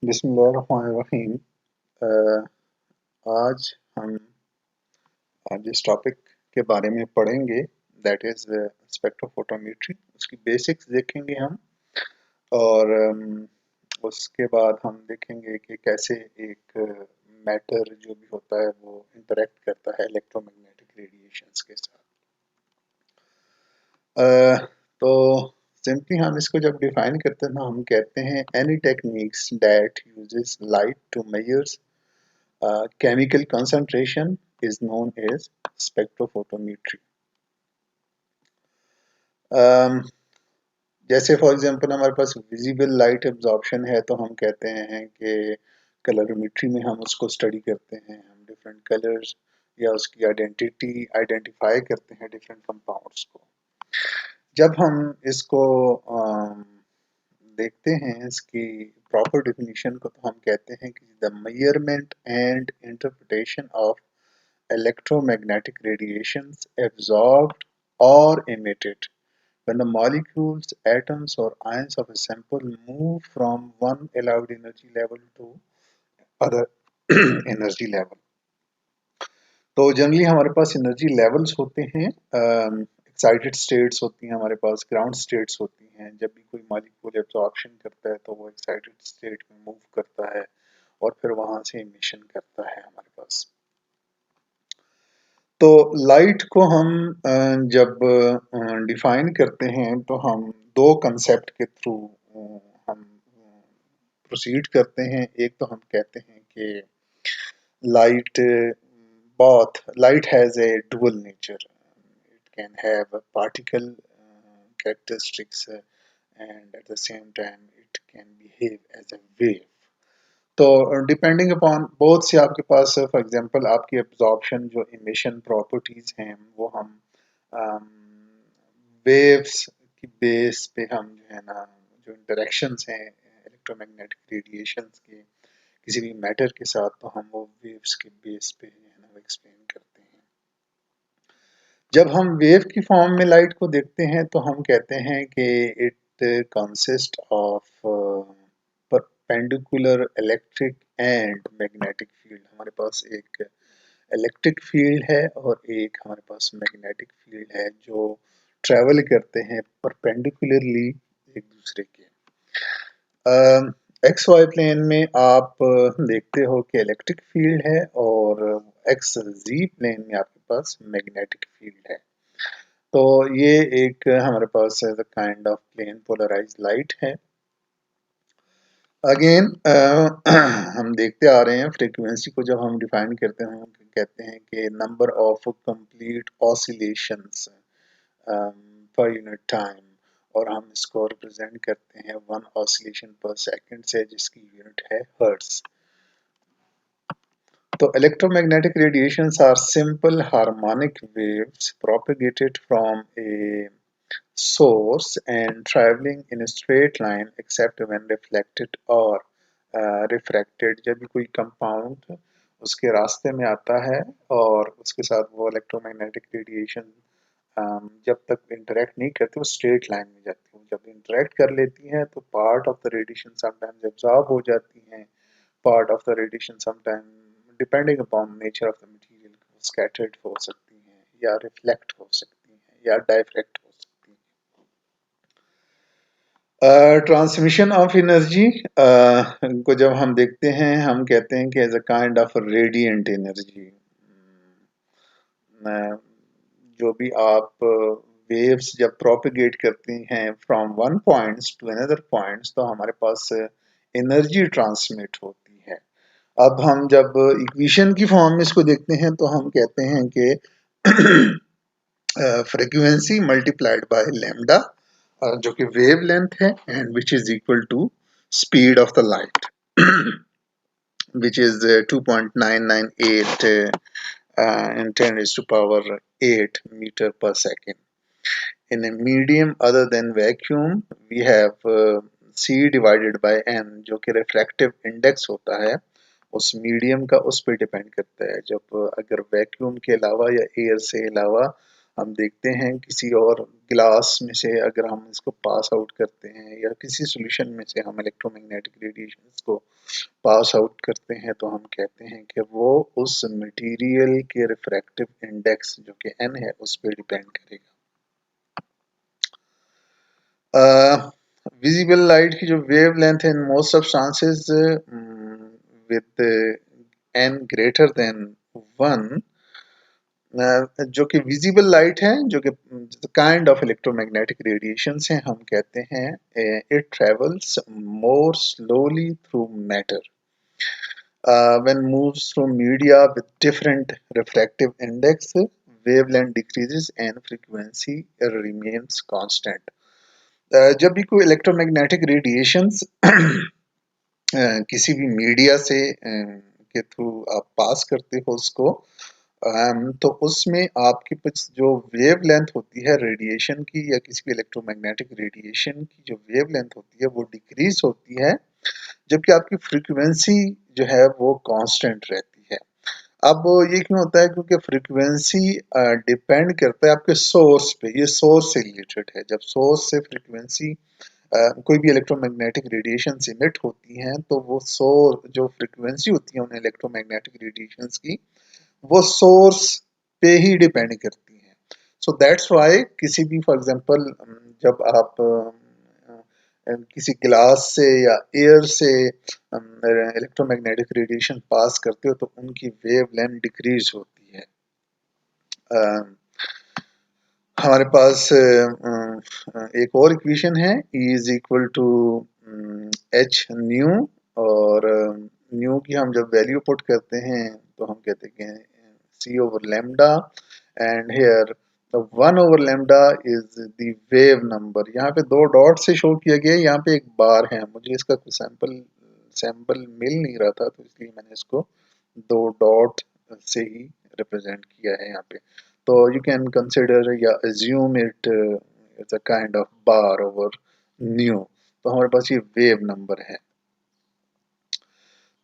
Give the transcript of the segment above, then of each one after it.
बिस्मिल्लाहिर्रहमानिर्रहीम। आज हम जिस टॉपिक के बारे में पढ़ेंगे दैट इज़ स्पेक्ट्रोफोटोमेट्री। उसकी बेसिक्स देखेंगे हम और उसके बाद हम देखेंगे कि कैसे एक मैटर जो भी होता है वो इंटरेक्ट करता है इलेक्ट्रोमैग्नेटिक रेडिएशंस के साथ। तो सिंपली हम इसको जब डिफाइन करते हैं ना, हम कहते हैं any techniques that uses light to measures chemical concentration is known as spectrophotometry. um, जैसे फॉर एग्जांपल हमारे पास विजिबल लाइट एब्जॉर्प्शन है तो हम कहते हैं कि कलरोमेट्री में हम उसको स्टडी करते हैं, हम डिफरेंट कलर्स या उसकी आइडेंटिफाई करते हैं डिफरेंट कंपाउंड्स को। जब हम इसको देखते हैं इसकी प्रॉपर डेफिनेशन को तो हम कहते हैं कि the measurement and interpretation of electromagnetic radiations absorbed or emitted when the molecules, atoms, or ions of a sample move from one allowed energy level to other energy level. तो generally हमारे पास energy levels होते हैं, excited states होती हैं, हमारे पास ground states होती हैं। जब भी कोई मॉलिक्यूल एब्जॉर्प्शन करता है तो वो एक्साइटेड स्टेट में मूव करता है और फिर वहां से इमिशन करता है हमारे पास। तो लाइट को हम जब डिफाइन करते हैं तो हम दो कंसेप्ट के थ्रू हम प्रोसीड करते हैं। एक तो हम कहते हैं कि light light has A dual nature, it can have particle characteristics and at the same time it can behave as a wave. तो डिपेंडिंग अपॉन बोथ से आपके पास फॉर एग्जांपल आपकी एब्जॉर्प्शन जो इमिशन प्रॉपर्टीज हैं वो हम वेव्स की base पे हम जो है ना, जो इंटरेक्शंस हैं इलेक्ट्रोमैग्नेटिक रेडिएशंस के किसी भी मैटर के साथ, तो हम वो वेव्स के बेस पे जो है ना वो एक्सप्लेन करते हैं। जब हम वेव की फॉर्म में लाइट को देखते हैं तो हम कहते हैं कि it consist of perpendicular electric and magnetic field. हमारे पास एक इलेक्ट्रिक फील्ड है और एक हमारे पास मैग्नेटिक फील्ड है जो ट्रेवल करते हैं परपेंडिकुलरली एक दूसरे के। एक्स वाई प्लेन में आप देखते हो कि इलेक्ट्रिक फील्ड है और एक्स जी प्लेन में आपके पास मैग्नेटिक फील्ड है। तो ये एक हमारे पास kind of plane polarized light है। अगेन हम देखते आ रहे हैं फ्रीक्वेंसी को जब हम डिफाइन करते हैं कहते हैं कि number of complete oscillations per unit time, और हम इसको रिप्रेजेंट करते हैं 1 ऑसिलेशन पर सेकंड से, जिसकी यूनिट है हर्ट्ज। तो electromagnetic radiations are simple harmonic waves propagated from a source and traveling in a straight line except when reflected or refracted। जब भी कोई कंपाउंड उसके रास्ते में आता है और उसके साथ वो इलेक्ट्रोमैग्नेटिक रेडिएशन जब तक इंटरेक्ट नहीं करती वो स्ट्रेट लाइन में जाती है। जब इंटरेक्ट कर लेती हैं तो part of the radiation sometimes absorb हो जाती हैं, part of the radiation sometime depending upon nature of the material scattered हो सकती हैं या रिफ्लेक्ट हो सकती हैं या डायफ्रैक्ट हो सकती हैं। ट्रांसमिशन ऑफ एनर्जी को जब हम देखते हैं हम कहते हैं कि as a kind of radiant energy. जो भी आप वेव्स जब प्रोपेगेट करती हैं from one points to another points तो हमारे पास एनर्जी ट्रांसमिट होती है। अब हम जब इक्वेशन की फॉर्म में इसको देखते हैं तो हम कहते हैं कि फ्रीक्वेंसी मल्टीप्लाइड बाय लैम्डा, जो कि वेव लेंथ है, and which is equal to speed of the light which is 2.998 in 10 raised to power 8 meter per second. In a medium other than vacuum, we have C divided by N, जो कि refractive index होता है उस medium का, उस पर depend करता है। जब अगर वैक्यूम के अलावा या एयर से अलावा हम देखते हैं किसी और गिलास में से अगर हम इसको पास आउट करते हैं या किसी सॉल्यूशन में से हम इलेक्ट्रोमैग्नेटिक रेडिएशंस को पास आउट करते हैं तो हम कहते हैं कि वो उस मटेरियल के रिफ्रैक्टिव इंडेक्स जो कि n है उस पर डिपेंड करेगा। विजिबल लाइट की जो वेव लेंथ है in most substances with n greater than 1, जो कि विजिबल लाइट है, जो कि काइंड ऑफ इलेक्ट्रोमैग्नेटिक रेडिएशंस हैं, हम कहते हैं it travels more slowly through matter when moves through media with different refractive index, wavelength decreases and frequency remains constant. जब भी कोई इलेक्ट्रोमैग्नेटिक रेडिएशंस किसी भी मीडिया से के थ्रू आप पास करते हो उसको, तो उसमें आपकी कुछ जो वेव लेंथ होती है रेडिएशन की या किसी भी इलेक्ट्रोमैग्नेटिक रेडिएशन की जो वेव लेंथ होती है वो डिक्रीज होती है, जबकि आपकी फ्रीक्वेंसी जो है वो कांस्टेंट रहती है। अब ये क्यों होता है? क्योंकि फ्रीक्वेंसी डिपेंड करता है आपके सोर्स पे, ये सोर्स से रिलेटेड है। जब सोर्स से फ्रीक्वेंसी कोई भी इलेक्ट्रोमैग्नेटिक रेडिएशन इमिट होती हैं तो वो सोर्स जो फ्रीक्वेंसी होती है उन इलेक्ट्रोमैग्नेटिक रेडिएशंस की, वो सोर्स पे ही डिपेंड करती हैं। सो दैट्स वाई किसी भी फॉर एग्जांपल जब आप किसी ग्लास से या एयर से इलेक्ट्रोमैग्नेटिक रेडिएशन पास करते हो तो उनकी वेव लेंथ डिक्रीज होती है। हमारे पास एक और इक्वेशन है, E is equal to H nu, और न्यू की हम जब वैल्यू पुट करते हैं तो हम कहते हैं C over lambda, and here 1/λ is the wave number. यहाँ पे दो डॉट से शो किया गया है, यहाँ पे एक बार है। मुझे इसका कोई सैंपल मिल नहीं रहा था तो इसलिए मैंने इसको दो डॉट से ही रिप्रेजेंट किया है यहाँ पे। तो you can consider या assume it as a kind of bar over nu। तो हमारे पास ये वेव नंबर है।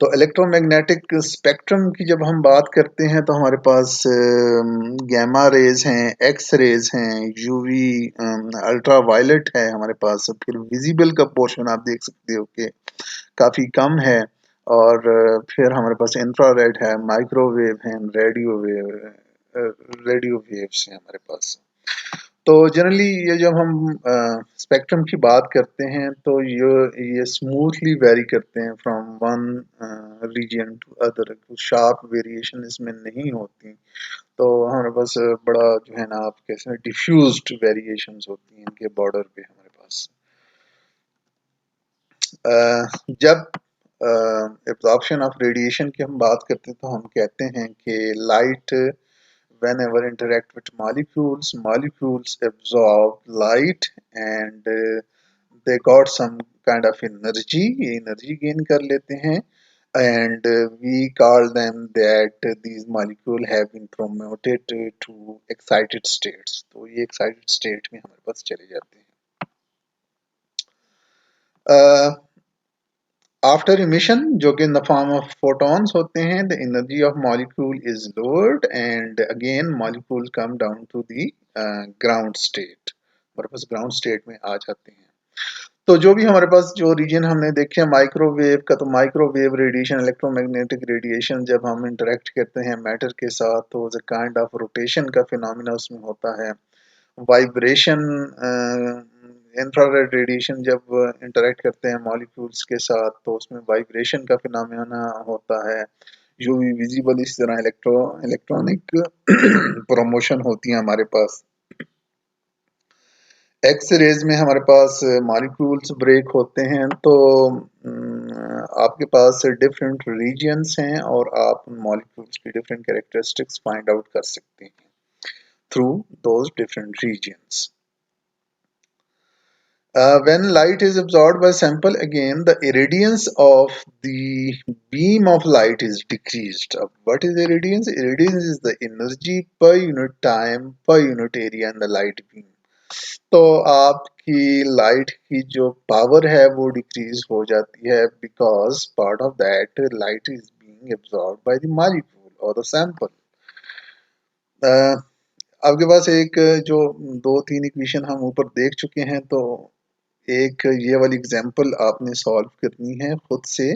तो इलेक्ट्रोमैग्नेटिक स्पेक्ट्रम की जब हम बात करते हैं तो हमारे पास गैमा रेज हैं, एक्स रेज हैं, यूवी अल्ट्रा वायलेट है हमारे पास। फिर विजिबल का पोर्शन आप देख सकते हो कि काफ़ी कम है, और फिर हमारे पास इंफ्रारेड है, माइक्रोवेव है, रेडियो वेव्स हैं हमारे पास। तो जनरली ये जब हम स्पेक्ट्रम की बात करते हैं तो ये स्मूथली वेरी करते हैं from one region to other, sharp variation इसमें नहीं होती। तो हमारे पास बड़ा जो है ना आप कैसे डिफ्यूज्ड वेरिएशंस होती हैं इनके बॉर्डर पे हमारे पास। जब एब्जॉर्प्शन ऑफ रेडिएशन की हम बात करते हैं तो हम कहते हैं कि light whenever interact with molecules absorb light and they got some kind of energy, ये energy gain कर लेते हैं, and we call them that these molecule have been promoted to excited states। तो ये excited state में हमारे पास चले जाते हैं। आफ्टर इमिशन जो कि in the form of photons होते हैं, the energy of molecule is lowered and again molecule come down to the ground state. हमारे पास ग्राउंड स्टेट में आ जाते हैं। तो जो भी हमारे पास जो रीजन हमने देखे माइक्रोवेव का, तो माइक्रोवेव रेडिएशन, इलेक्ट्रोमैग्नेटिक रेडिएशन जब हम इंटरेक्ट करते हैं मैटर के साथ तो काइंड ऑफ रोटेशन का फिनोमिना उसमें होता है। वाइब्रेशन, इंफ्रारेड रेडिएशन जब इंटरेक्ट करते हैं मॉलिक्यूल्स के साथ तो उसमें वाइब्रेशन का फिनोमेना होता है। यूवी विजिबल इस तरह इलेक्ट्रॉनिक प्रमोशन होती है हमारे पास। एक्स रेज में हमारे पास मॉलिक्यूल्स ब्रेक होते हैं, तो आपके पास डिफरेंट रीजन्स हैं और आप मॉलिक्यूल्स की डिफरेंट कैरेक्टरिस्टिक्स फाइंड आउट कर सकते हैं through those different regions. When light is absorbed by sample, again the irradiance of the beam of light is decreased. What is irradiance? Irradiance is the energy per unit time per unit area in the light beam. तो आपकी light की जो power है वो decrease हो जाती है because part of that light is being absorbed by the molecule और द सैंपल। आपके पास एक जो 2-3 इक्वेशन हम ऊपर देख चुके हैं, तो एक ये वाली एग्जांपल आपने सॉल्व करनी है खुद से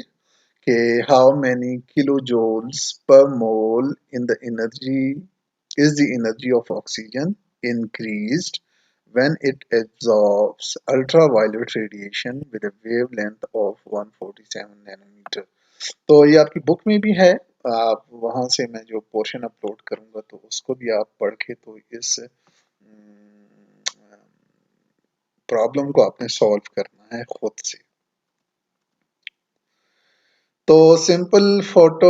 कि how many kilo joules per mole in the energy is the energy of oxygen increased when it absorbs ultraviolet radiation with a wavelength of 147 nanometer। तो ये आपकी बुक में भी है, आप वहां से मैं जो पोर्शन अपलोड करूंगा तो उसको भी आप पढ़ के तो इस प्रॉब्लम को आपने सॉल्व करना है खुद से। तो सिंपल फोटो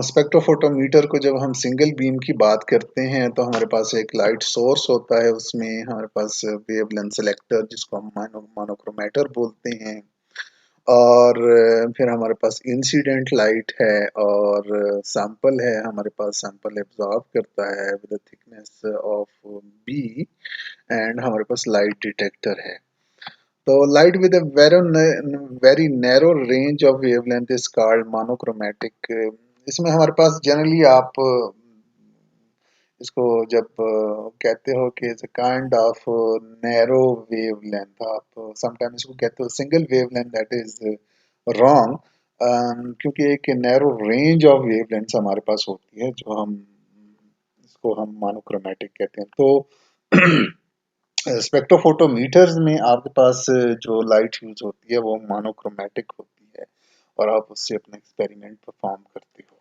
स्पेक्ट्रोफोटोमीटर को जब हम सिंगल बीम की बात करते हैं तो हमारे पास एक लाइट सोर्स होता है, उसमें हमारे पास वेवलेंथ सेलेक्टर जिसको हम मोनोक्रोमेटर बोलते हैं, और फिर हमारे पास इंसिडेंट लाइट है, और सैंपल है हमारे पास, सैंपल एब्जॉर्ब करता है with thickness of B, and हमारे पास लाइट डिटेक्टर है। तो light with a very narrow range of wavelength is called monochromatic। इसमें हमारे पास जनरली आप इसको जब कहते हो कि it's kind of narrow wavelength, आप समटाइम इसको कहते हो single wavelength, that is wrong, क्योंकि एक नैरो रेंज ऑफ वेवलेंथ्स हमारे पास होती है जो हम इसको हम मोनोक्रोमैटिक कहते हैं। तो स्पेक्ट्रोफोटोमीटर्स में आपके पास जो लाइट यूज होती है वो मोनोक्रोमैटिक होती है, और आप उससे अपना एक्सपेरिमेंट परफॉर्म करते हो।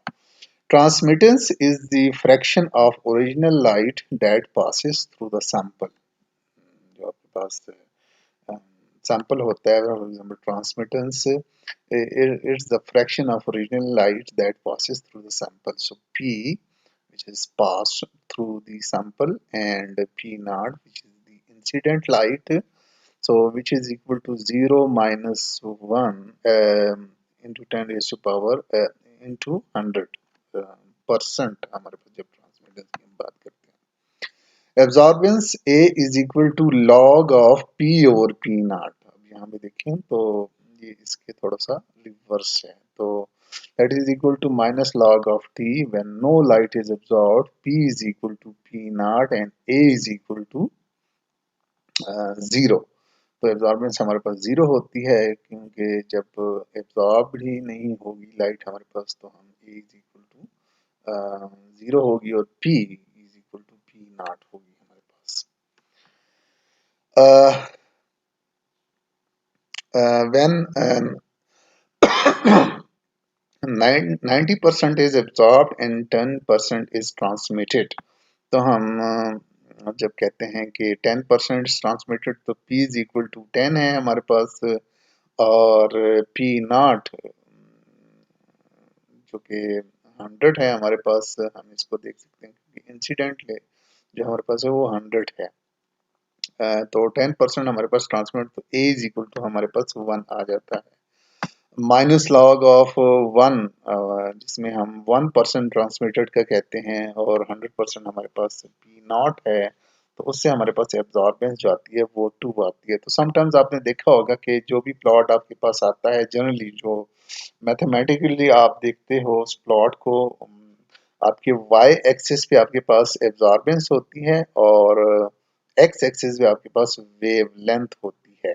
Transmittance is the fraction of original light that passes through the sample. जो आपके पास सैंपल होता है, for example transmittance it's the fraction of original light that passes through the sample. So P, which is passed through the sample, and P naught, which is the incident light, so which is equal to 0 minus 1 into 10 raised to power into 100 percent हमारे पास जब transmittance की हम बात करते हैं। Absorbance A is equal to log of P over P naught. अब यहाँ पे देखें तो ये इसके थोड़ा सा रिवर्स है, तो that is equal to minus log of T when no light is absorbed, P is equal to P naught and A is equal to 0। तो एब्जॉर्बेंस हमारे पास 0 होती है क्योंकि जब एब्जॉर्ब ही नहीं होगी लाइट हमारे पास तो हम A is equal to 0 होगी, और P is equal to P naught होगी हमारे पास। When 90% is absorbed and 10% is transmitted, तो हम जब कहते हैं कि 10% ट्रांसमिटेड तो P इज इक्वल टू 10 है हमारे पास, और P नॉट जो कि 100 है हमारे पास, हम इसको देख सकते हैं क्योंकि इंसिडेंट जो हमारे पास है वो 100 है। तो 10% हमारे पास ट्रांसमिट, तो A इज इक्वल टू हमारे पास 1 आ जाता है। माइनस लॉग ऑफ 1 जिसमें हम 1% ट्रांसमिटेड का कहते हैं और 100% हमारे पास P नॉट है, तो उससे हमारे पास एब्जॉर्बेंस जो आती है वो 2 आती है। तो समटाइम्स आपने देखा होगा कि जो भी प्लॉट आपके पास आता है, जनरली जो मैथमेटिकली आप देखते हो उस प्लॉट को, आपके वाई एक्सिस पे आपके पास एब्जॉर्बेंस होती है और एक्स एक्सिस पे आपके पास वेव लेंथ होती है।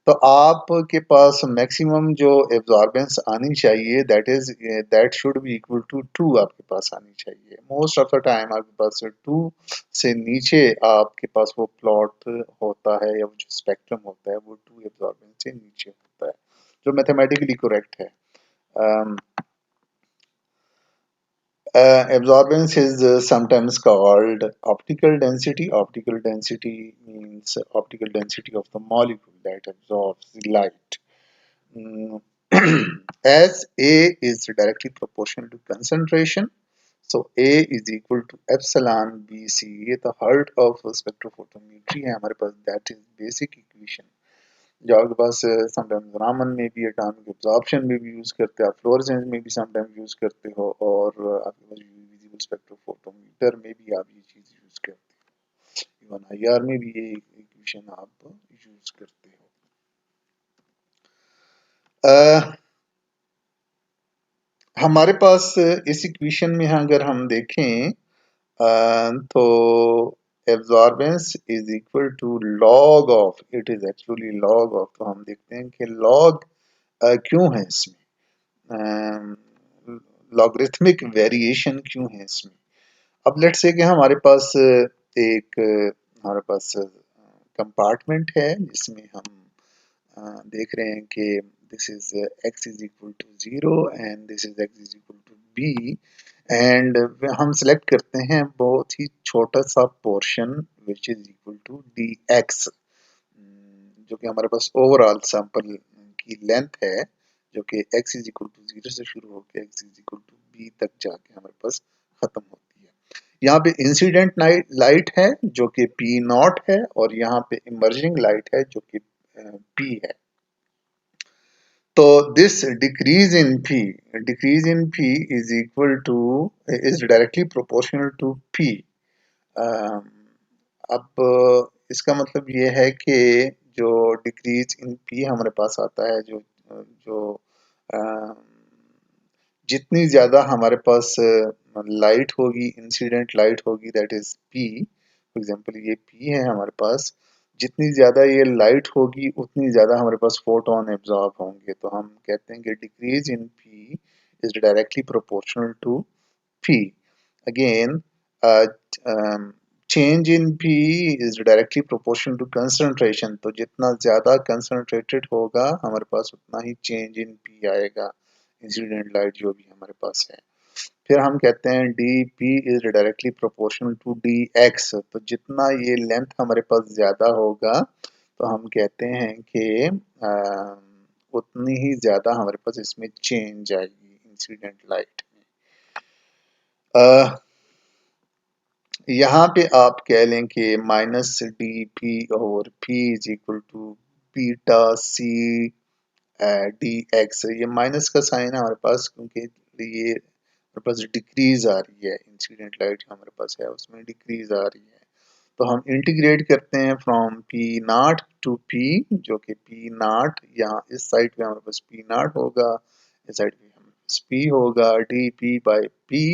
तो आपके पास मैक्सिमम जो एब्जॉर्बेंस आनी चाहिए that should be equal to 2 आपके पास आनी चाहिए। मोस्ट ऑफ द टाइम आपके पास 2 से नीचे आपके पास वो प्लॉट होता है, या वो जो स्पेक्ट्रम होता है वो 2 एब्जॉर्बेंस से नीचे होता है, जो मैथमेटिकली करेक्ट है। Absorbance is sometimes called optical density. Optical density means optical density of the molecule that absorbs the light. Mm, as A is directly proportional to concentration, so A is equal to epsilon BC। ये तो heart of spectrophotometry है हमारे पास, that is basic equation जो आपके पास sometimes Raman में भी, atomic absorption में भी यूज करते हो, आप फ्लोरेसेंस में भी समटाइम यूज करते हो, और आपके पास विजिबल स्पेक्ट्रोफोटोमीटर में भी आप ये चीज यूज करते हो, इवन आईआर में भी ये इक्वेशन आप यूज करते हो। हमारे पास इस इक्वेशन में अगर हम देखें तो absorbance is equal to log of, it is actually log of, तो हम देखते हैं कि लॉग क्यों है इसमें, लॉगरिथमिक वेरिएशन क्यों है इसमें। अब लेट्स से कि हमारे पास एक हमारे पास कंपार्टमेंट है जिसमें हम देख रहे हैं कि this is x is equal to 0 and this is x is equal to b, एंड हम सिलेक्ट करते हैं बहुत ही छोटा सा portion which is equal to dx, जो कि हमारे पास ओवरऑल सैंपल की लेंथ है, जो कि x इज इक्वल टू 0 से शुरू होकर x is equal to b तक जाके हमारे पास खत्म होती है। यहाँ पे इंसिडेंट लाइट है जो कि P नॉट है, और यहाँ पे इमर्जिंग लाइट है जो कि P है। तो this decrease in P is equal to is directly proportional to P। अब इसका मतलब ये है कि जो डिक्रीज इन P हमारे पास आता है, जो जो अ, जितनी ज्यादा हमारे पास लाइट होगी, इंसिडेंट लाइट होगी, that is P, for example ये P है हमारे पास, जितनी ज्यादा ये लाइट होगी उतनी ज्यादा हमारे पास फोटोन एब्जॉर्ब होंगे, तो हम कहते हैं कि decrease in P is directly proportional to P। Again change in P is directly proportional to concentration, तो जितना ज्यादा कंसंट्रेटेड होगा हमारे पास उतना ही चेंज इन P आएगा, इंसिडेंट लाइट जो भी हमारे पास है। फिर हम कहते हैं dp is directly proportional to dx, तो जितना ये लेंथ हमारे पास ज्यादा होगा तो हम कहते हैं कि उतनी ही ज्यादा हमारे पास इसमें चेंज आएगी इंसिडेंट लाइट में। यहाँ पे आप कह लें कि माइनस डी पी और P is equal to beta C D X, ये माइनस का साइन है हमारे पास क्योंकि ये हमारे पास डिक्रीज आ रही है, इंसिडेंट लाइट जो हमारे पास है उसमें डिक्रीज आ रही है। तो हम इंटीग्रेट करते हैं from P naught to P, जो कि पी नॉट यहाँ इस साइड पे हमारे पास पी नॉट होगा, इस साइड पे हमारे पास पी होगा, D P by P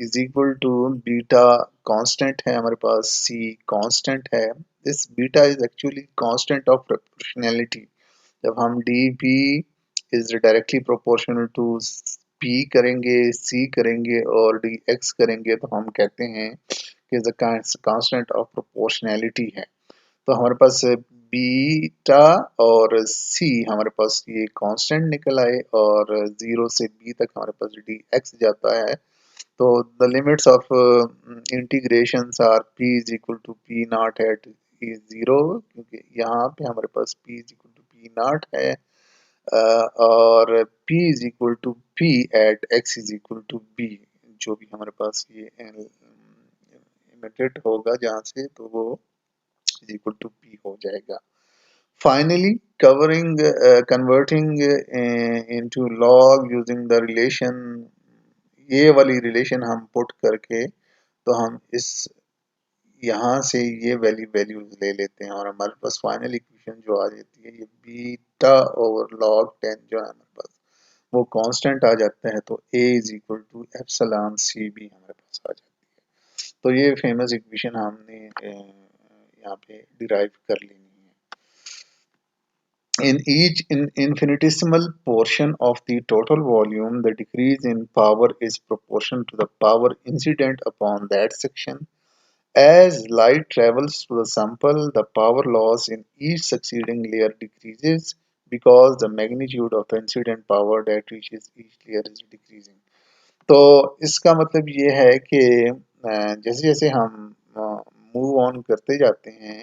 is equal to beta constant है हमारे पास, सी कांस्टेंट है। This beta is actually constant of proportionality. जब हम D P is directly proportional to P करेंगे, सी करेंगे और डी एक्स करेंगे, तो हम कहते हैं कि कांस्टेंट ऑफ प्रोपोर्शनैलिटी है। तो हमारे पास बीटा और सी हमारे पास ये कांस्टेंट निकल आए, और 0 से b तक हमारे पास डी एक्स जाता है। तो the limits of integrations are p is equal to p naught at is 0, क्योंकि यहाँ पे हमारे पास p is equal to p naught है, और p is equal to p at x is equal to b, जो भी हमारे पास ये इमिटेड होगा जहाँ से, तो वो is equal to p हो जाएगा। Finally, converting into log using the relation, ये वाली रिलेशन हम पुट करके, तो हम इस यहाँ से ये वैल्यूज ले लेते हैं और हमारे पास फाइनल इक्वेशन जो आ जाती है, ये बीटा ओवर लॉग 10 जो है हमारे पास वो कांस्टेंट आ जाता है, तो a is equal to epsilon C भी हमारे पास आ जाती है। तो ये फेमस इक्वेशन हमने यहाँ पे डिराइव कर लेनी है। In each infinitesimal portion of the total volume, the decrease in power is proportional to the power incident upon that section. As light travels to the sample, the power loss in each succeeding layer decreases because the magnitude of the incident power that reaches each layer is decreasing. तो इसका मतलब ये है कि जैसे जैसे हम move on करते जाते हैं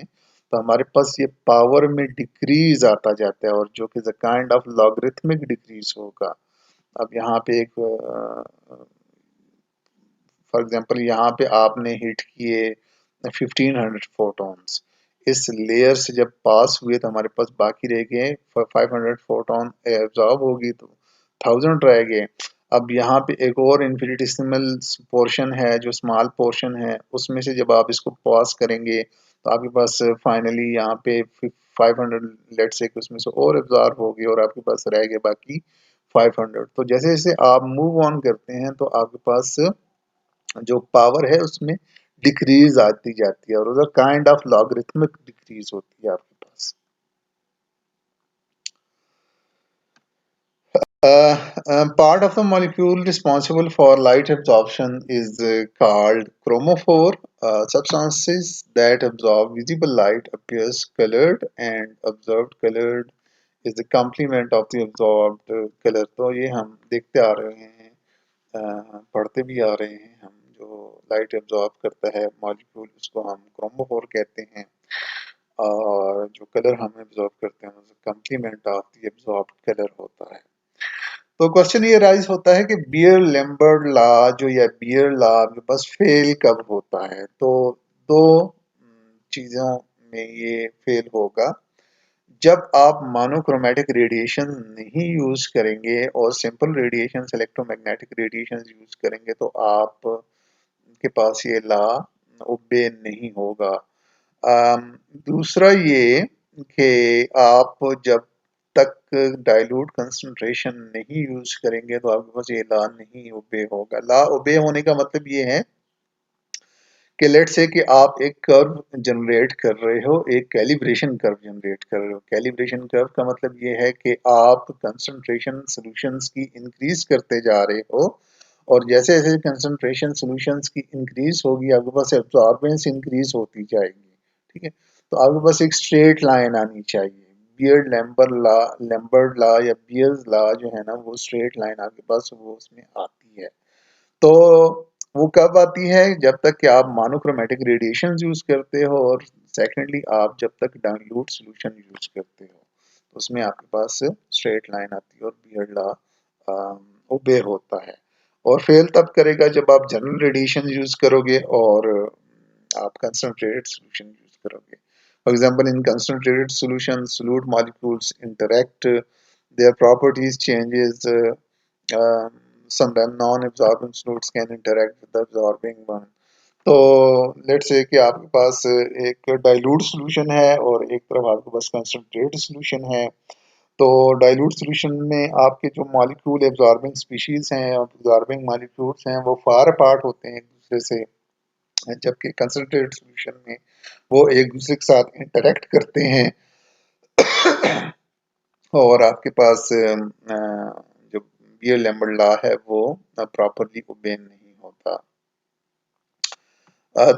तो हमारे पास ये पावर में डिक्रीज आता जाता है, और जो कि काइंड ऑफ लॉगरिथमिक डिक्रीज होगा। अब यहाँ पे एक फॉर एग्जांपल यहाँ पे आपने हिट किए 1500 फोटॉन्स, इस लेयर से जब पास हुए तो हमारे पास बाकी रह गए 500 फोटॉन एब्जॉर्ब होगी, तो 1000 रह गए। अब यहाँ पे एक और इन्फिनिटेसिमल पोर्शन है जो स्मॉल पोर्शन है, उसमें से जब आप इसको पास करेंगे तो आपके पास फाइनली यहाँ पे 500 लेट से उसमें से और एब्जॉर्ब हो गए और आपके पास रह गए बाकी 500। तो जैसे जैसे आप मूव ऑन करते हैं तो आपके पास जो पावर है उसमें डिक्रीज आती जाती है और उधर काइंड ऑफ लॉगरिथमिक डिक्रीज होती है आपके पास। Part of the molecule responsible for light absorption is called chromophore. Substances that absorb visible light appears colored and observed colored is the complement of the absorbed color. तो ये हम देखते आ रहे हैं, पढ़ते भी आ रहे हैं हम, जो लाइट एब्जॉर्ब करता है मॉलिक्यूल उसको हम क्रोमोफोर कहते हैं, और जो कलर हम एब्जॉर्ब करते हैं वो complement of the absorbed colour होता है। तो क्वेश्चन ये राइज होता है कि बियर लैम्बर्ट लॉ जो, या बियर लॉ आपके पास फेल कब होता है। तो दो चीजों में ये फेल होगा। जब आप मोनोक्रोमेटिक रेडिएशन नहीं यूज करेंगे और simple radiation electromagnetic radiation use करेंगे तो आप के पास ये लॉ ओबे नहीं होगा। अम, दूसरा ये कि आप जब तक डाइल्यूट कंसंट्रेशन नहीं यूज करेंगे तो आपके पास ये लॉ नहीं ओबे होगा। लॉ ओबे होने का मतलब ये है कि लेट से कि आप एक कर्व जनरेट कर रहे हो, एक कैलिब्रेशन कर्व जनरेट कर रहे हो। कैलिब्रेशन कर्व का मतलब ये है कि आप कंसंट्रेशन सॉल्यूशंस की इंक्रीज करते जा रहे हो, और जैसे जैसे कंसंट्रेशन सॉल्यूशंस की इंक्रीज होगी आपके पास एब्जॉर्बेंस इंक्रीज होती जाएगी। ठीक है, तो आपके पास एक स्ट्रेट लाइन आनी चाहिए। बियर्ड लैम्बर्ट लॉ या बियर्स लॉ जो है ना, वो स्ट्रेट लाइन आपके पास वो उसमें आती है। तो वो कब आती है? जब तक कि आप मोनोक्रोमेटिक रेडिएशन यूज करते हो, और सेकेंडली आप जब तक डाइल्यूट सॉल्यूशन यूज करते हो, तो उसमें आपके पास स्ट्रेट लाइन आती है और बियर्ड लॉ ओबे होता है। और फेल तब करेगा जब आप जनरल रेडिएशन यूज करोगे और आप कंसंट्रेटेड सॉल्यूशन यूज करोगे। For example, in concentrated solution solute molecules interact, their properties changes, sometimes non-absorbing fluids can interact with the absorbing one। तो लेट से कि आपके पास एक डाइल्यूट सॉल्यूशन है और एक तरफ आपके पास कंसंट्रेटेड सॉल्यूशन है। तो डाइल्यूट सॉल्यूशन में आपके जो मॉलिक्यूल एब्जॉर्बिंग स्पीशीज हैं, एब्जॉर्बिंग मॉलिक्यूल्स हैं, वो फार अपार्ट होते हैं एक दूसरे से, जबकि कंसंट्रेटेड सॉल्यूशन में वो एक दूसरे के साथ इंटरेक्ट करते हैं और आपके पास जो बियर लैम्बर्ट लॉ है वो प्रॉपरली ओबे नहीं होता।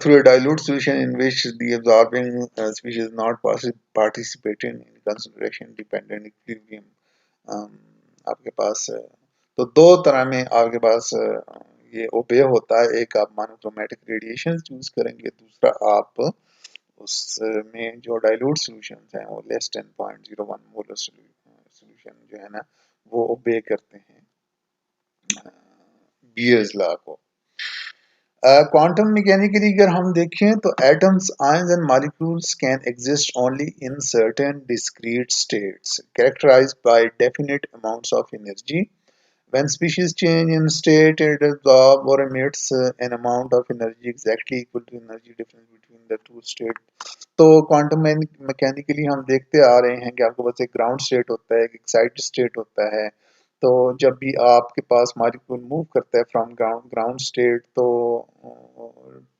Through a dilute solution in which the absorbing species is not participating in concentration dependent equilibrium, um, आपके पास तो दो तरह में आपके पास ये ओबे होता है। एक आप मोनोक्रोमेटिक रेडिएशन यूज करेंगे, दूसरा आप उसमें जो डाइल्यूट सॉल्यूशंस हैं वो लेस 10.01 मोलर सॉल्यूशन जो है ना, वो ओबे करते हैं बियर्स लॉ को। क्वांटम मैकेनिकली अगर हम देखें तो atoms, ions and molecules can exist only in certain discrete states characterised by definite amounts of energy. When species change in state, it absorbs or emits an amount of energy exactly equal to energy difference between the two states। तो quantum mechanically हम देखते आ रहे हैं कि आपके पास एक ground state होता है, एक एक्साइटेड स्टेट होता है। तो जब भी आपके पास मॉलिक्यूल मूव करता है फ्रॉम ग्राउंड स्टेट तो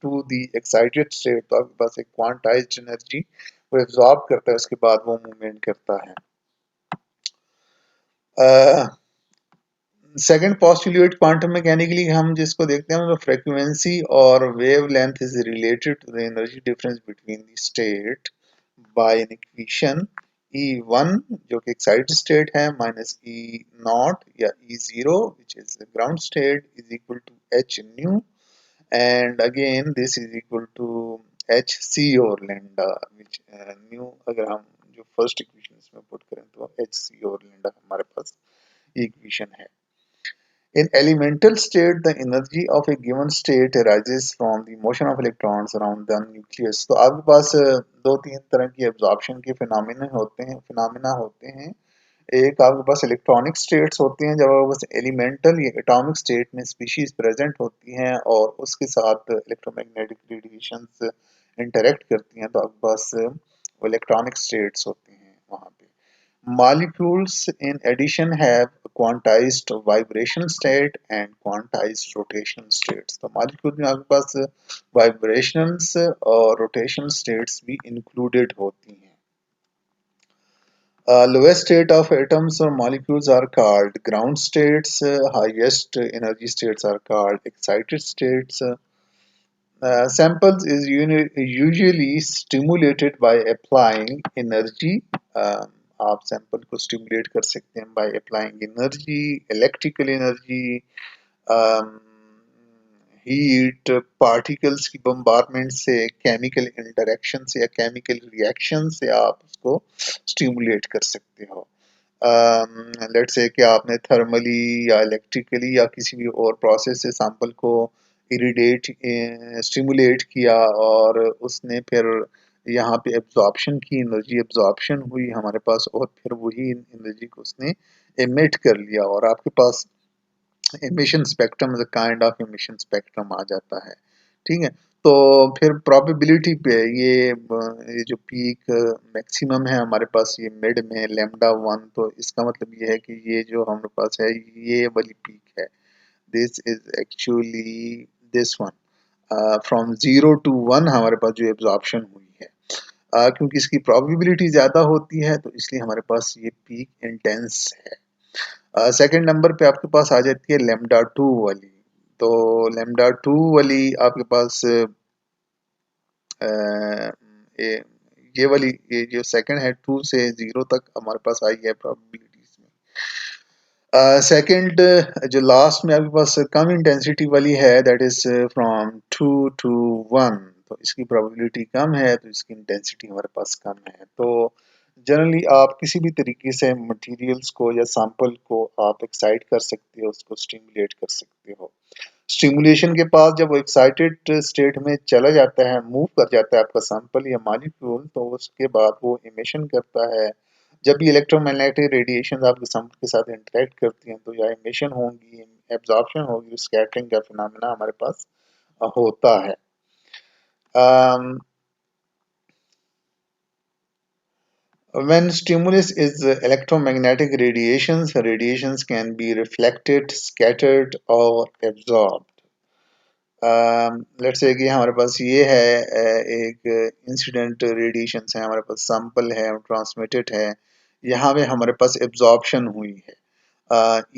टू द एक्साइटेड स्टेट, तो आपके पास एक क्वांटाइज्ड एनर्जी वो एब्जॉर्ब करता है, उसके बाद वो मूवमेंट करता है। सेकंड पोस्टुलेट क्वांटम मैकेनिकली हम जिसको देखते हैं, मतलब फ्रीक्वेंसी और wavelength is related to the energy difference between the state by an equation E1 जो कि एक्साइटेड स्टेट है माइनस E0 या E0 which is the ground state is equal to H nu, and again this is equal to H C और lambda which nu अगर हम जो first equation इसमें put करें तो H C और lambda हमारे पास इक्वेशन है। In elemental state, the energy of a given state arises from the motion of electrons around the nucleus। तो आपके पास दो तीन तरह की एब्जॉर्प्शन के फिनोमेना होते हैं। एक आपके पास इलेक्ट्रॉनिक स्टेट्स होती हैं, जब आपके पास एलिमेंटल या एटॉमिक स्टेट में स्पीशीज प्रेजेंट होती हैं और उसके साथ इलेक्ट्रोमैग्नेटिक रेडिएशंस इंटरेक्ट करती हैं, तो आपके पास वो इलेक्ट्रॉनिक स्टेट्स होती हैं वहाँ पे। Molecules, in addition, have quantized vibration state and quantized rotation states. तो molecule में आपके पास vibrations और rotation states भी included होती हैं. Lowest state of atoms or molecules are called ground states. Highest energy states are called excited states. Samples is usually stimulated by applying energy. आप sample को stimulate कर सकते हैं by applying energy, electrical energy, um, heat, particles की bombardment से, chemical interaction से या chemical reaction से आप उसको stimulate कर सकते हो. लेट्स से कि आपने थर्मली या इलेक्ट्रिकली या किसी भी और प्रोसेस से सैंपल को इरिडेट स्टिमुलेट किया और उसने फिर यहाँ पे एब्जॉर्प्शन की एनर्जी एब्जॉर्प्शन हुई हमारे पास और फिर वही एनर्जी को उसने एमिट कर लिया और आपके पास emission spectrum kind of emission spectrum आ जाता है. ठीक है, तो फिर प्रोबेबिलिटी पे ये जो पीक मैक्सिमम है हमारे पास ये मिड में लैम्डा 1, तो इसका मतलब ये है कि ये जो हमारे पास है ये वाली पीक है. This is actually this one. From 0 to 1 हमारे पास जो एब्जॉर्प्शन हुई है, क्योंकि इसकी प्रोबेबिलिटी ज़्यादा होती है तो इसलिए हमारे पास ये पीक इंटेंस है. सेकंड नंबर पे आपके पास आ जाती है लैम्डा 2 वाली. तो लैम्डा 2 वाली आपके पास ये वाली ये जो सेकंड है 2 से 0 तक हमारे पास आई है प्रोबेबिलिटीज में. सेकंड जो लास्ट में आपके पास कम इंटेंसिटी वाली है दैट इज फ्रॉम 2 to 1, तो इसकी प्रोबेबिलिटी कम है तो इसकी इंटेंसिटी हमारे पास कम है. तो जनरली आप किसी भी तरीके से मटेरियल्स को या सैंपल को आप एक्साइट कर सकते हो, उसको स्टिमुलेट कर सकते हो. स्टिमुलेशन के पास जब वो एक्साइटेड स्टेट में चला जाता है, मूव कर जाता है आपका सैंपल या मॉलिक्यूल, तो उसके बाद वो इमिशन करता है. जब भी इलेक्ट्रोमैग्नेटिक रेडिएशन आपके सैंपल के साथ इंटरेक्ट करती हैं तो या इमिशन होंगी, एब्जॉर्प्शन होगी, स्कैटरिंग का फिनोमेना हमारे पास होता है. When stimulus is electromagnetic radiations can be reflected, scattered or absorbed. Let's say कि हमारे पास ये है एक इंसिडेंट रेडिएशन है, हमारे पास सैंपल है, ट्रांसमिटेड है, यहाँ पे हमारे पास एब्जॉर्प्शन हुई है.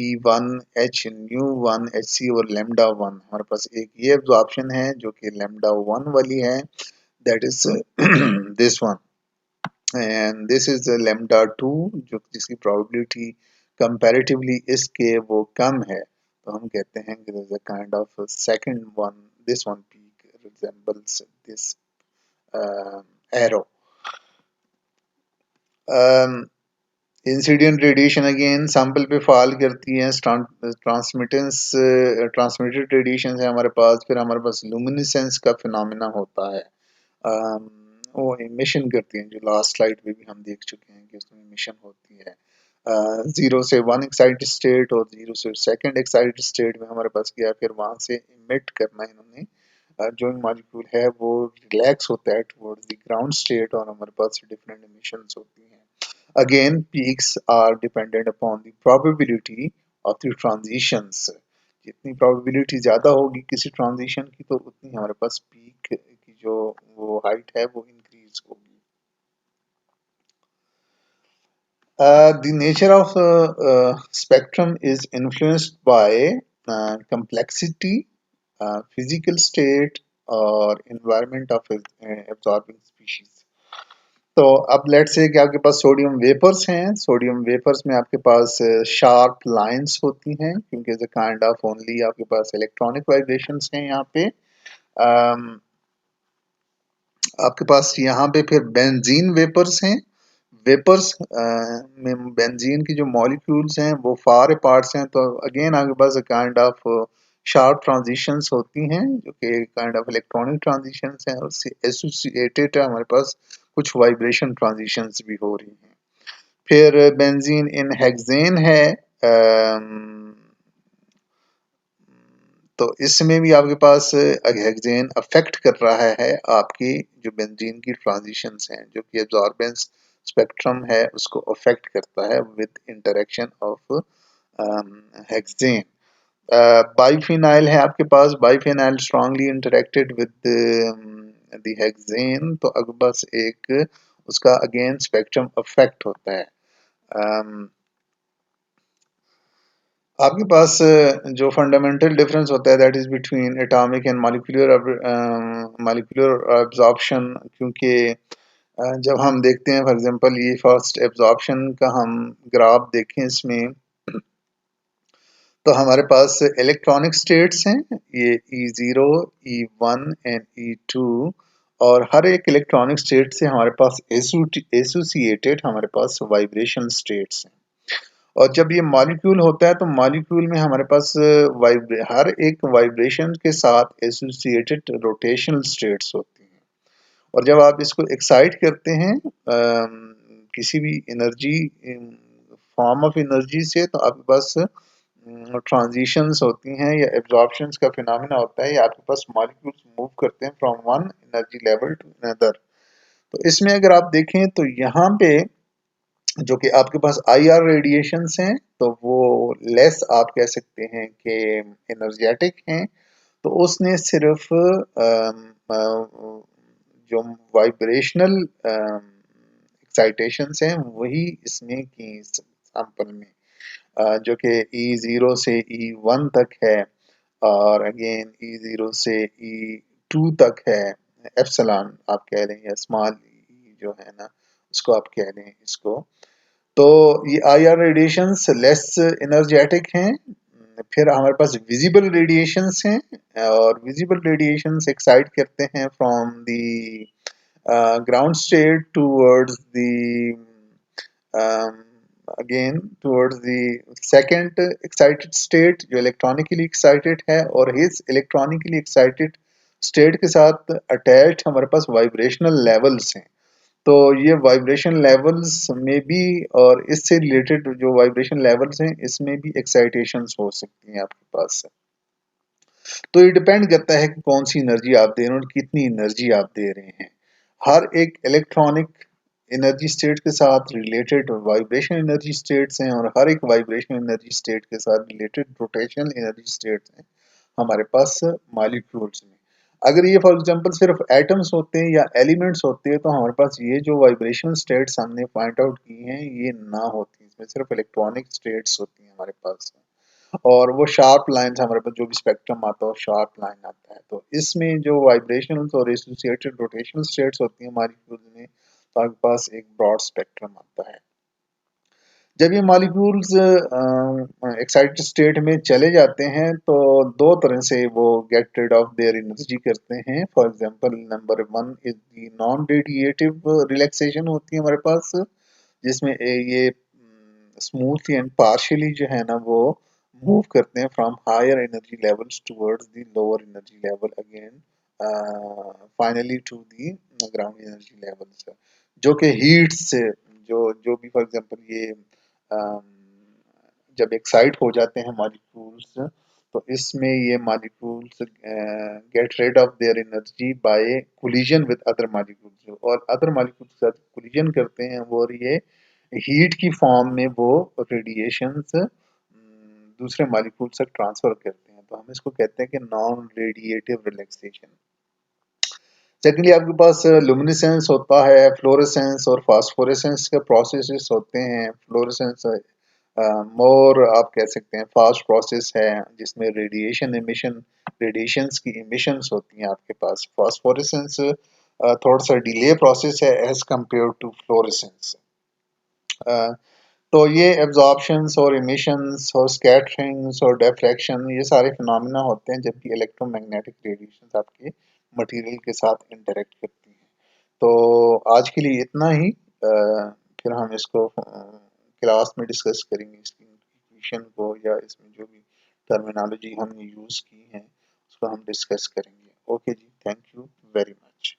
E1 H न्यू 1 HC और लैम्डा 1 हमारे पास एक ये एब्जॉर्प्शन है जो कि लैम्डा 1 वाली है, that is this one. And this is lambda 2 जो जिसकी प्रोबेबिलिटी कंपैरेटिवली इसके वो कम है, तो हम कहते हैं कि there's a kind of a second one, this one peak resembles this arrow. Incident radiation again sample पे फॉल करती है. ट्रांसमिटेड रेडिएशन है हमारे पास, फिर हमारे पास लुमिनिसेंस का फिनोमेना होता है. वो इमिशन करती हैं जो लास्ट स्लाइड में भी हम देख चुके हैं कि उसमें इमिशन होती है. 0 से 1 एक्साइटेड स्टेट और 0 से 2 एक्साइटेड स्टेट में हमारे पास किया, फिर वहां से इमिट करना इन्होंने. जो मॉलिक्यूल है वो रिलैक्स होता है टुवर्ड्स द ग्राउंड स्टेट और हमारे पास डिफरेंट इमिशंस होती हैं. Again, peaks are dependent upon the probability of the transitions. जितनी probability ज़्यादा होगी किसी transition की तो उतनी हमारे पास peak की जो वो height है वो increase होगी. The nature of spectrum is influenced by complexity, physical state or environment of absorbing species. तो अब लेट से कि आपके पास सोडियम वेपर्स हैं. सोडियम वेपर्स में आपके पास शार्प लाइंस होती हैं क्योंकि as a kind of only आपके पास इलेक्ट्रॉनिक वाइब्रेशंस हैं यहाँ पे. आपके पास यहाँ पे फिर बेंजीन वेपर्स हैं. वेपर्स में बेंजीन की जो मॉलिक्यूल्स हैं वो फार पार्ट्स हैं, तो अगेन आपके पास काइंड ऑफ शार्प ट्रांजिशंस होती हैं जो कि काइंड ऑफ इलेक्ट्रॉनिक ट्रांजिशंस हैं, उससे एसोसिएटेड है हमारे पास कुछ वाइब्रेशन ट्रांजिशंस भी हो रही हैं. फिर बेंजीन इन हेक्सेन है, तो इसमें भी आपके पास हेक्सेन अफेक्ट कर रहा है आपकी जो बेंजीन की ट्रांजिशंस हैं जो कि एब्जॉर्बेंस स्पेक्ट्रम है उसको अफेक्ट करता है with interaction of hexane. Biphenyl है आपके पास, biphenyl strongly interacted with the hexane, तो अब बस एक उसका अगेन स्पेक्ट्रम अफेक्ट होता है। आपके पास जो फंडामेंटल डिफरेंस होता है that is between atomic and molecular absorption, क्योंकि जब हम देखते हैं फॉर एग्जांपल ये फर्स्ट एब्जॉर्प्शन का हम ग्राफ देखें इसमें, तो हमारे पास इलेक्ट्रॉनिक स्टेट्स हैं, ये E0, E1 एंड E2, और हर एक इलेक्ट्रॉनिक स्टेट से हमारे पास एसोसिएटेड हमारे पास वाइब्रेशन स्टेट्स हैं। और जब ये मॉलिक्यूल होता है तो मॉलिक्यूल में हमारे पास हर एक वाइब्रेशन के साथ एसोसिएटेड रोटेशनल स्टेट्स होती हैं। और जब आप इसको एक्साइट करते हैं किसी भी एनर्जी फॉर्म ऑफ एनर्जी से, तो आपके पास ट्रांजिशंस होती हैं या एब्जॉर्प्शंस का फिनोमेना होता है, या आपके पास मॉलिक्यूल्स मूव करते हैं from one energy level to another. तो इसमें अगर आप देखें तो यहाँ पे जो कि आपके पास IR रेडिएशंस हैं, तो वो लेस आप कह सकते हैं कि एनर्जेटिक हैं। तो उसने सिर्फ जो वाइब्रेशनल एक्साइटेशंस हैं वही इसने की सैंपल में, जो कि E0 से E1 तक है, और अगेन E0 से E2 तक है, एप्सिलॉन आप कह रहे हैं या स्मॉल e जो है ना उसको आप कह रहे हैं इसको। तो ये IR रेडिएशंस लेस एनर्जेटिक हैं। फिर हमारे पास विजिबल रेडिएशंस हैं, और विजिबल रेडिएशंस एक्साइट करते हैं from the ground state towards the again towards the second excited state जो electronically excited है, और his electronically excited state के साथ attached हमारे पास vibrational levels हैं। तो ये वाइब्रेशन लेवल्स में भी, और इससे रिलेटेड जो वाइब्रेशन लेवल्स हैं इसमें भी एक्साइटेशंस हो सकती हैं आपके पास। तो ये डिपेंड करता है कि कौन सी एनर्जी आप दे रहे हैं और कितनी एनर्जी आप दे रहे हैं। हर एक इलेक्ट्रॉनिक एनर्जी स्टेट के साथ रिलेटेड वाइब्रेशन एनर्जी स्टेट्स हैं, और हर एक वाइब्रेशन एनर्जी स्टेट के साथ रिलेटेड रोटेशनल एनर्जी स्टेट्स हैं हमारे पास मॉलिक्यूल्स में। अगर ये फॉर एग्जांपल सिर्फ एटम्स होते हैं या एलिमेंट्स होते हैं, तो हमारे पास ये जो वाइब्रेशन स्टेट्स हमने पॉइंट आउट की हैं ये ना होती, इसमें सिर्फ इलेक्ट्रॉनिक स्टेट्स होती हैं हमारे पास। और वो शार्प लाइन्स हमारे पास जो भी स्पेक्ट्रम आता है वो शार्प लाइन आता है। तो इसमें जो वाइब्रेशनल और एसोसिएटेड रोटेशनल स्टेट्स होती हैं मॉलिक्यूल्स में, तो आपके पास एक ब्रॉड स्पेक्ट्रम आता है। जब ये मॉलिक्यूल्स एक्साइटेड स्टेट में चले जाते हैं तो दो तरह से वो get rid of their energy करते हैं। For example number one is the non radiative relaxation होती है हमारे पास, जिसमें ये स्मूथली एंड पार्शियली जो है ना वो मूव करते हैं from higher energy levels towards the lower energy level, again finally to the ground energy levels, जो कि हीट से जो जो भी फॉर एग्जांपल ये जब एक्साइट हो जाते हैं मॉलिक्यूल्स, तो इसमें ये molecules get rid of their energy by collision with other molecules, और अदर मॉलिक्यूल्स के साथ कोलिजन करते हैं वो, और ये हीट की फॉर्म में वो रेडिएशंस दूसरे मॉलिक्यूल तक ट्रांसफर करते हैं। तो हम इसको कहते हैं कि नॉन रेडिएटिव रिलैक्सेशन। सेकेंडली आपके पास लुमिनेसेंस होता है, फ्लोरेसेंस और फास्फोरेसेंस के प्रोसेसेस होते हैं। फ्लोरेसेंस मोर आप कह सकते हैं फास्ट प्रोसेस है, जिसमें रेडिएशंस की इमिशंस होती हैं आपके पास। फास्फोरेसेंस थोड़ा सा डिले प्रोसेस है एज कंपेयर टू फ्लोरेसेंस। तो ये एब्जॉर्प्शंस और इमिशंस और स्कैटरिंग्स और डिफ्रैक्शन ये सारे फिनोमेना होते हैं जबकि इलेक्ट्रोमैग्नेटिक रेडिएशंस आपके मटेरियल के साथ इंटरेक्ट करती हैं। तो आज के लिए इतना ही, फिर हम इसको क्लास में डिस्कस करेंगे इसकी इक्वेशन को, या इसमें जो भी टर्मिनोलॉजी हमने यूज़ की है उसको हम डिस्कस करेंगे। ओके जी, थैंक यू वेरी मच।